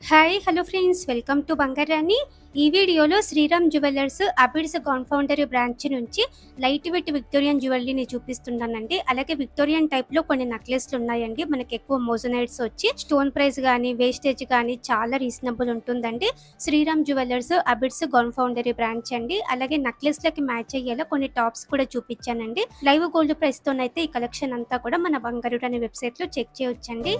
Hi hello friends, welcome to Bangarani. ఈ వీడియోలో Sriram jewellers Abids కాన్ఫౌండరీ బ్రాంచ్ నుంచి లైట్ వెయిట్ విక్టోరియన్ జ్యువెలరీని చూపిస్తున్నానండి. అలాగే విక్టోరియన్ టైప్లో కొన్ని నెక్లెస్లు ఉన్నాయండి. మనకి ఎక్కువ మోజనైట్స్ వచ్చి స్టోన్ ప్రైస్ కానీ వేస్టేజ్ కానీ చాలా రీజనబుల్ ఉంటుందండి. శ్రీరామ్ జ్యువెలర్స్ అబిడ్స్ కాన్ఫౌండరీ బ్రాంచ్ అండి. అలాగే నెక్లెస్లకి మ్యాచ్ అయ్యేలా కొన్ని టాప్స్ కూడా చూపించానండి. లైవ్ గోల్డ్ ప్రైస్తోనైతే ఈ కలెక్షన్ అంతా కూడా మన బంగారు అనే వెబ్సైట్లో చెక్ చేయొచ్చండి.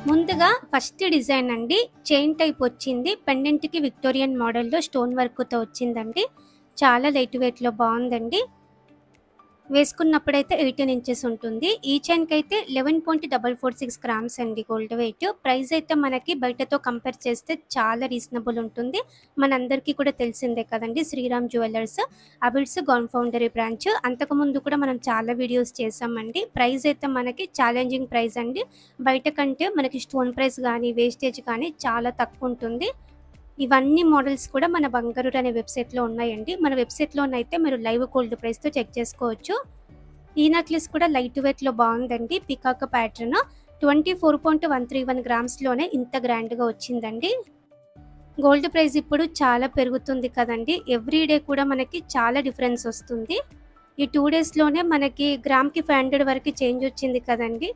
ముందుగా ఫస్ట్ డిజైన్ అండి, చైన్ టైప్ వచ్చింది. పెండెంట్ కి విక్టోరియన్ మోడల్లో స్టోన్ వర్క్ తో వచ్చిందండి. చాలా లైట్ వెయిట్ లో బాగుందండి. వేసుకున్నప్పుడైతే 18 ఇంచెస్ ఉంటుంది. ఈ చైన్ కి అయితే 11.446 గ్రామ్స్ అండి గోల్డ్ వెయిట్. ప్రైస్ అయితే మనకి బయటతో కంపేర్ చేస్తే చాలా రీజనబుల్ ఉంటుంది. మనందరికీ కూడా తెలిసిందే కదండి, శ్రీరామ్ జ్యువెలర్స్ అబిడ్స్ కాన్ఫౌండరీ బ్రాంచ్. అంతకుముందు కూడా మనం చాలా వీడియోస్ చేసామండి. ప్రైస్ అయితే మనకి ఛాలెంజింగ్ ప్రైస్ అండి. బయట కంటే మనకి స్టోన్ ప్రైస్ కానీ వేస్టేజ్ కానీ చాలా తక్కువ ఉంటుంది. ఇవన్నీ మోడల్స్ కూడా మన బంగారు అనే వెబ్సైట్లో ఉన్నాయండి. మన వెబ్సైట్లోనైతే మీరు లైవ్ గోల్డ్ ప్రైస్తో చెక్ చేసుకోవచ్చు. ఈ నెక్లెస్ కూడా లైట్ వెయిట్లో బాగుందండి. పికాక్ ప్యాటర్న్ 24.131 గ్రామ్స్లోనే ఇంత గ్రాండ్గా వచ్చిందండి. గోల్డ్ ప్రైస్ ఇప్పుడు చాలా పెరుగుతుంది కదండి. ఎవ్రీడే కూడా మనకి చాలా డిఫరెన్స్ వస్తుంది. ఈ 2 డేస్లోనే మనకి గ్రామ్కి 500 వరకు చేంజ్ వచ్చింది కదండి.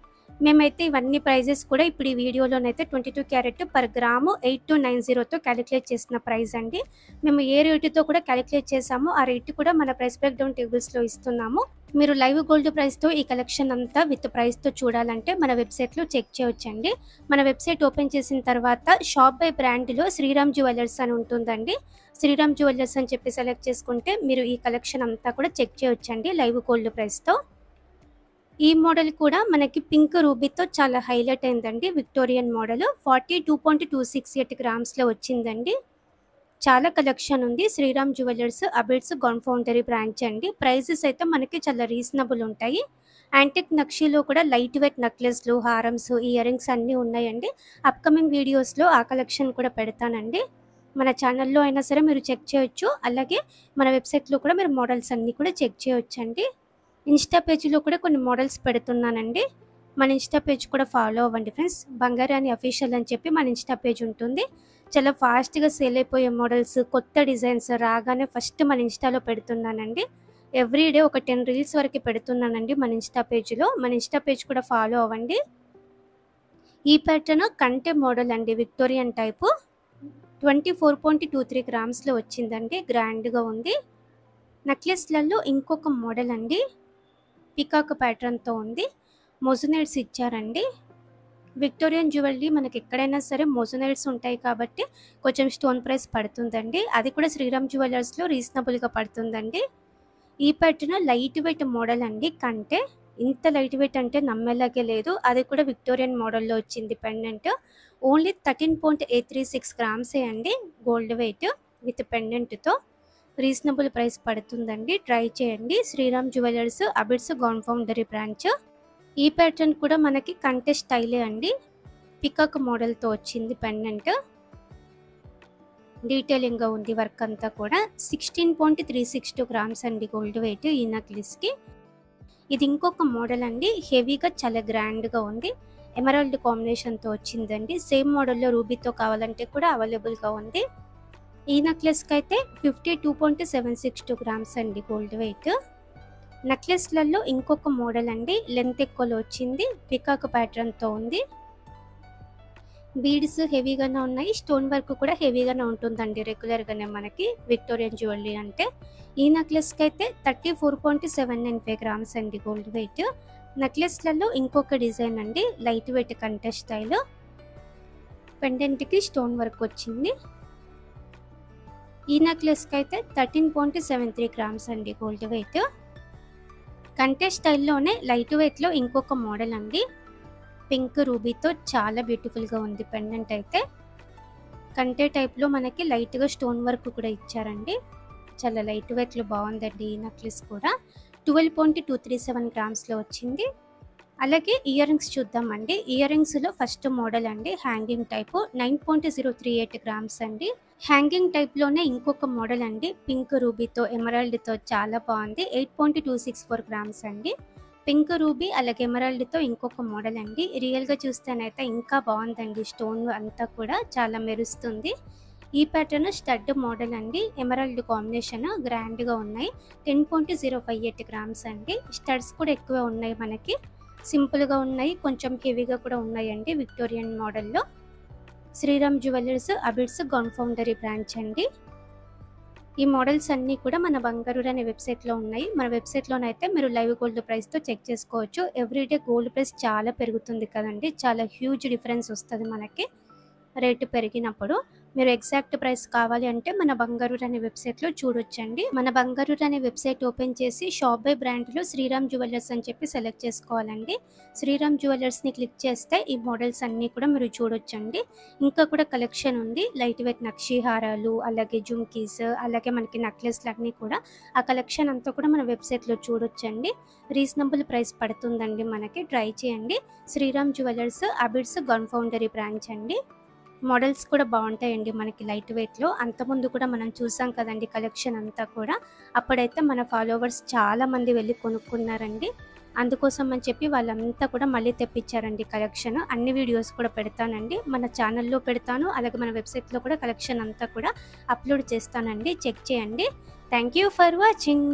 మేమైతే ఇవన్నీ ప్రైజెస్ కూడా ఇప్పుడు ఈ వీడియోలోనైతే 22 క్యారెట్ పర్ గ్రాము 8290తో క్యాలిక్యులేట్ చేసిన ప్రైస్ అండి. మేము ఏ రేటుతో కూడా క్యాలిక్యులేట్ చేసామో ఆ రేటు కూడా మన ప్రైస్ బ్రేక్ డౌన్ టేబుల్స్లో ఇస్తున్నాము. మీరు లైవ్ గోల్డ్ ప్రైస్తో ఈ కలెక్షన్ అంతా విత్ ప్రైస్తో చూడాలంటే మన వెబ్సైట్లో చెక్ చేయొచ్చండి. మన వెబ్సైట్ ఓపెన్ చేసిన తర్వాత షాప్ బై బ్రాండ్లో శ్రీరామ్ జ్యువెలర్స్ అని ఉంటుందండి. శ్రీరామ్ జ్యువెలర్స్ అని చెప్పి సెలెక్ట్ చేసుకుంటే మీరు ఈ కలెక్షన్ అంతా కూడా చెక్ చేయొచ్చండి లైవ్ గోల్డ్ ప్రైస్తో. ఈ మోడల్ కూడా మనకి పింక్ రూబీతో చాలా హైలైట్ అయిందండి. విక్టోరియన్ మోడల్ 42.268 గ్రామ్స్లో వచ్చిందండి. చాలా కలెక్షన్ ఉంది. శ్రీరామ్ జ్యువెలర్స్ అబిడ్స్ కాన్ఫౌండరీ బ్రాంచ్ అండి. ప్రైజెస్ అయితే మనకి చాలా రీజనబుల్ ఉంటాయి. యాంటిక్ నక్షీలో కూడా లైట్ వెయిట్ నెక్లెస్లు, హారమ్స్, ఇయర్ రింగ్స్ అన్నీ ఉన్నాయండి. అప్కమింగ్ వీడియోస్లో ఆ కలెక్షన్ కూడా పెడతానండి. మన ఛానల్లో అయినా సరే మీరు చెక్ చేయొచ్చు. అలాగే మన వెబ్సైట్లో కూడా మీరు మోడల్స్ అన్నీ కూడా చెక్ చేయొచ్చండి. ఇన్స్టా పేజ్లో కూడా కొన్ని మోడల్స్ పెడుతున్నానండి. మన ఇన్స్టా పేజ్ కూడా ఫాలో అవ్వండి ఫ్రెండ్స్. బంగారాణి అఫీషియల్ అని చెప్పి మన ఇన్స్టా పేజ్ ఉంటుంది. చాలా ఫాస్ట్గా సేల్ అయిపోయే మోడల్స్, కొత్త డిజైన్స్ రాగానే ఫస్ట్ మన ఇన్స్టాలో పెడుతున్నానండి. ఎవ్రీడే ఒక 10 రీల్స్ వరకు పెడుతున్నానండి మన ఇన్స్టా పేజ్లో. మన ఇన్స్టా పేజ్ కూడా ఫాలో అవ్వండి. ఈ ప్యాటర్న్ కంటే మోడల్ అండి, విక్టోరియన్ టైపు 24.23 గ్రామ్స్లో వచ్చిందండి. గ్రాండ్గా ఉంది. నెక్లెస్లలో ఇంకొక మోడల్ అండి, పికాక్ ప్యాటర్న్తో ఉంది. మోజనైట్స్ ఇచ్చారండి. విక్టోరియన్ జ్యువెలరీ మనకి ఎక్కడైనా సరే మోజనైట్స్ ఉంటాయి కాబట్టి కొంచెం స్టోన్ ప్రైస్ పడుతుందండి. అది కూడా శ్రీరామ్ జ్యువెలర్స్లో రీజనబుల్గా పడుతుందండి. ఈ ప్యాటర్న్ లైట్ వెయిట్ మోడల్ అండి. కంటే ఇంత లైట్ వెయిట్ అంటే నమ్మేలాగే లేదు. అది కూడా విక్టోరియన్ మోడల్లో వచ్చింది. పెండెంట్ ఓన్లీ 13.836 గ్రామ్సే అండి గోల్డ్ వెయిట్ విత్ పెండెంట్తో. రీజనబుల్ ప్రైస్ పడుతుందండి. ట్రై చేయండి. శ్రీరామ్ జ్యువెలర్స్ అబిడ్స్ కాన్ఫౌండరీ బ్రాంచ్. ఈ ప్యాటర్న్ కూడా మనకి కంటే స్టైలే అండి. పికాక్ మోడల్తో వచ్చింది. పెండెంట్ డీటెయిలింగ్గా ఉంది. వర్క్ అంతా కూడా 16.362 గ్రామ్స్ అండి గోల్డ్ వెయిట్ ఈ నెక్లెస్కి. ఇది ఇంకొక మోడల్ అండి. హెవీగా చాలా గ్రాండ్గా ఉంది. ఎమరాల్డ్ కాంబినేషన్తో వచ్చిందండి. సేమ్ మోడల్లో రూబీతో కావాలంటే కూడా అవైలబుల్గా ఉంది. ఈ నెక్లెస్కి అయితే 52.762 గ్రామ్స్ అండి గోల్డ్ వెయిట్. నెక్లెస్లలో ఇంకొక మోడల్ అండి, లెంత్ ఎక్కువలో వచ్చింది. పికాక్ ప్యాటర్న్తో ఉంది. బీడ్స్ హెవీగానే ఉన్నాయి. స్టోన్ వర్క్ కూడా హెవీగానే ఉంటుందండి రెగ్యులర్గానే మనకి విక్టోరియన్ జ్యువెలరీ అంటే. ఈ నెక్లెస్కి అయితే 34.795 గ్రామ్స్ అండి గోల్డ్ వెయిట్. నెక్లెస్లలో ఇంకొక డిజైన్ అండి, లైట్ వెయిట్ కంటే స్టైల్. పెండెంట్కి స్టోన్ వర్క్ వచ్చింది. ఈ నెక్లెస్కి అయితే 13.73 గ్రామ్స్ అండి గోల్డ్ వెయిట్. కంటే స్టైల్లోనే లైట్ వెయిట్లో ఇంకొక మోడల్ అండి, పింక్ రూబీతో చాలా బ్యూటిఫుల్గా ఉంది. పెండెంట్ అయితే కంటే టైప్లో మనకి లైట్గా స్టోన్ వర్క్ కూడా ఇచ్చారండి. చాలా లైట్ వెయిట్లో బాగుందండి. ఈ నెక్లెస్ కూడా 12.237 గ్రామ్స్లో వచ్చింది. అలాగే ఇయర్ రింగ్స్ చూద్దామండి. ఇయర్ రింగ్స్లో ఫస్ట్ మోడల్ అండి, హ్యాంగింగ్ టైపు 9.038 గ్రామ్స్ అండి. హ్యాంగింగ్ టైప్లోనే ఇంకొక మోడల్ అండి, పింక్ రూబీతో ఎమరాల్డ్తో చాలా బాగుంది. 8.264 గ్రామ్స్ అండి. పింక్ రూబీ అలాగే ఎమరాల్డ్తో ఇంకొక మోడల్ అండి. రియల్గా చూస్తేనైతే ఇంకా బాగుందండి. స్టోన్ అంతా కూడా చాలా మెరుస్తుంది. ఈ ప్యాటర్న్ స్టడ్ మోడల్ అండి. ఎమరాల్డ్ కాంబినేషన్ గ్రాండ్గా ఉన్నాయి. 10.058 గ్రామ్స్ అండి. స్టడ్స్ కూడా ఎక్కువ ఉన్నాయి, మనకి సింపుల్గా ఉన్నాయి, కొంచెం హెవీగా కూడా ఉన్నాయండి. విక్టోరియన్ మోడల్లో శ్రీరామ్ జ్యువెలర్స్ అబిడ్స్ గౌన్ ఫౌండరీ బ్రాంచ్ అండి. ఈ మోడల్స్ అన్నీ కూడా మన బంగారు అనే వెబ్సైట్లో ఉన్నాయి. మన వెబ్సైట్లోనైతే మీరు లైవ్ గోల్డ్ ప్రైస్తో చెక్ చేసుకోవచ్చు. ఎవ్రీడే గోల్డ్ ప్రైస్ చాలా పెరుగుతుంది కదండి, చాలా హ్యూజ్ డిఫరెన్స్ వస్తుంది మనకి రేటు పెరిగినప్పుడు. మీరు ఎగ్జాక్ట్ ప్రైస్ కావాలి అంటే మన బంగారు అనే వెబ్సైట్లో చూడొచ్చండి. మన బంగారు అనే వెబ్సైట్ ఓపెన్ చేసి షాప్ బై బ్రాండ్లో శ్రీరామ్ జ్యువెలర్స్ అని చెప్పి సెలెక్ట్ చేసుకోవాలండి. శ్రీరామ్ జ్యువెలర్స్ని క్లిక్ చేస్తే ఈ మోడల్స్ అన్నీ కూడా మీరు చూడొచ్చండి. ఇంకా కూడా కలెక్షన్ ఉంది. లైట్ వెయిట్ నక్షీ హారాలు, అలాగే జుమ్కీస్, అలాగే మనకి నెక్లెస్లు అన్నీ కూడా, ఆ కలెక్షన్ అంతా కూడా మన వెబ్సైట్లో చూడొచ్చండి. రీజనబుల్ ప్రైస్ పడుతుందండి మనకి. ట్రై చేయండి. శ్రీరామ్ జ్యువెలర్స్ అబిడ్స్ గౌన్ ఫౌండరీ బ్రాంచ్ అండి. మోడల్స్ కూడా బాగుంటాయండి మనకి లైట్ వెయిట్లో. అంతకుముందు కూడా మనం చూసాం కదండి కలెక్షన్ అంతా కూడా. అప్పుడైతే మన ఫాలోవర్స్ చాలామంది వెళ్ళి కొనుక్కున్నారండి. అందుకోసం అని చెప్పి వాళ్ళంతా కూడా మళ్ళీ తెప్పించారండి కలెక్షన్. అన్ని వీడియోస్ కూడా పెడతానండి, మన ఛానల్లో పెడతాను, అలాగే మన వెబ్సైట్లో కూడా కలెక్షన్ అంతా కూడా అప్లోడ్ చేస్తానండి. చెక్ చేయండి. Thank you for watching.